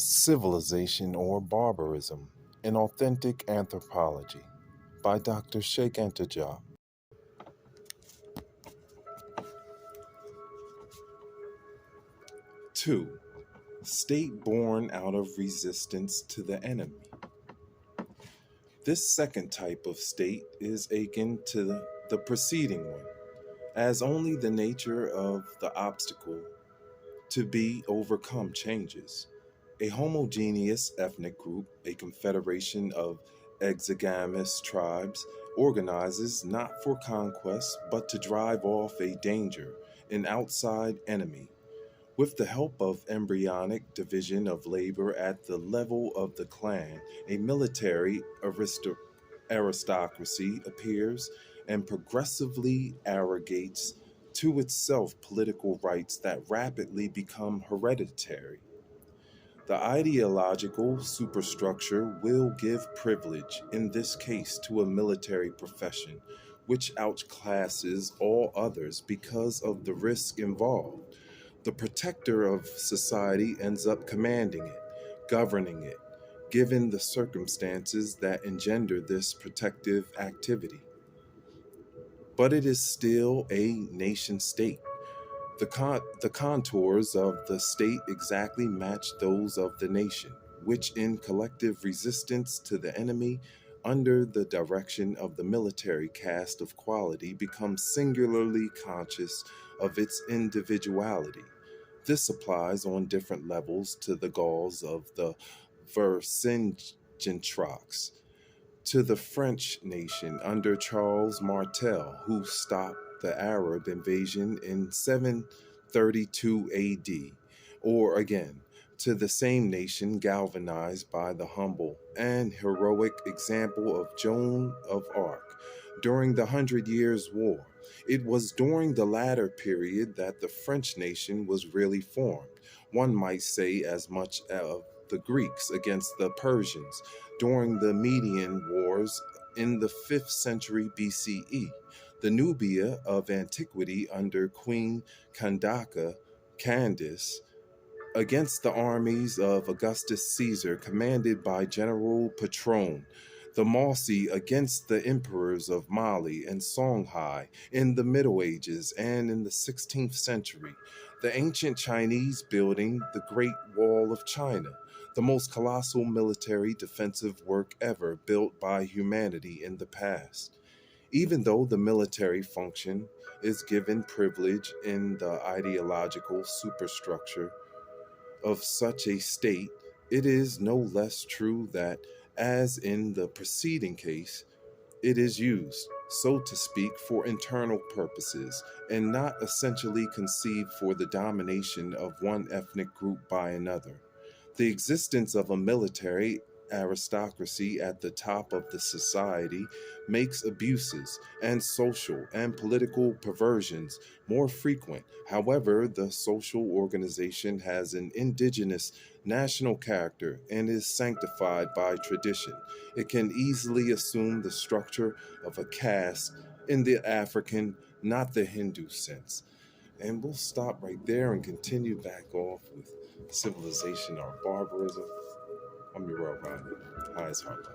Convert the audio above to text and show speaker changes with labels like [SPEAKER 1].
[SPEAKER 1] Civilization or Barbarism, an Authentic Anthropology by Dr. Cheikh Anta Diop. 2. State born out of resistance to the enemy. This second type of state is akin to the preceding one, as only the nature of the obstacle to be overcome changes. A homogeneous ethnic group, a confederation of exogamous tribes, organizes not for conquest but to drive off a danger, an outside enemy. With the help of embryonic division of labor at the level of the clan, a military aristocracy appears and progressively arrogates to itself political rights that rapidly become hereditary. The ideological superstructure will give privilege, in this case to a military profession, which outclasses all others because of the risk involved. The protector of society ends up commanding it, governing it, given the circumstances that engender this protective activity. But it is still a nation state. The contours of the state exactly match those of the nation, which in collective resistance to the enemy under the direction of the military caste of quality becomes singularly conscious of its individuality. This applies on different levels to the Gauls of the Vercingetorix, to the French nation under Charles Martel, who stopped the Arab invasion in 732 AD, or again, to the same nation galvanized by the humble and heroic example of Joan of Arc during the Hundred Years' War. It was during the latter period that the French nation was really formed. One might say as much of the Greeks against the Persians during the Median Wars in the 5th century BCE, the Nubia of antiquity under Queen Candace against the armies of Augustus Caesar commanded by General Patron, the Mossi against the emperors of Mali and Songhai in the Middle Ages and in the 16th century, the ancient Chinese building the Great Wall of China, the most colossal military defensive work ever built by humanity in the past. Even though the military function is given privilege in the ideological superstructure of such a state, it is no less true that, as in the preceding case, it is used, so to speak, for internal purposes, and not essentially conceived for the domination of one ethnic group by another. The existence of a military aristocracy at the top of the society makes abuses and social and political perversions more frequent. However, the social organization has an indigenous national character and is sanctified by tradition. It can easily assume the structure of a caste in the African, not the Hindu sense. And we'll stop right there and continue back off with civilization or barbarism. I'm Uriel. Highest heart.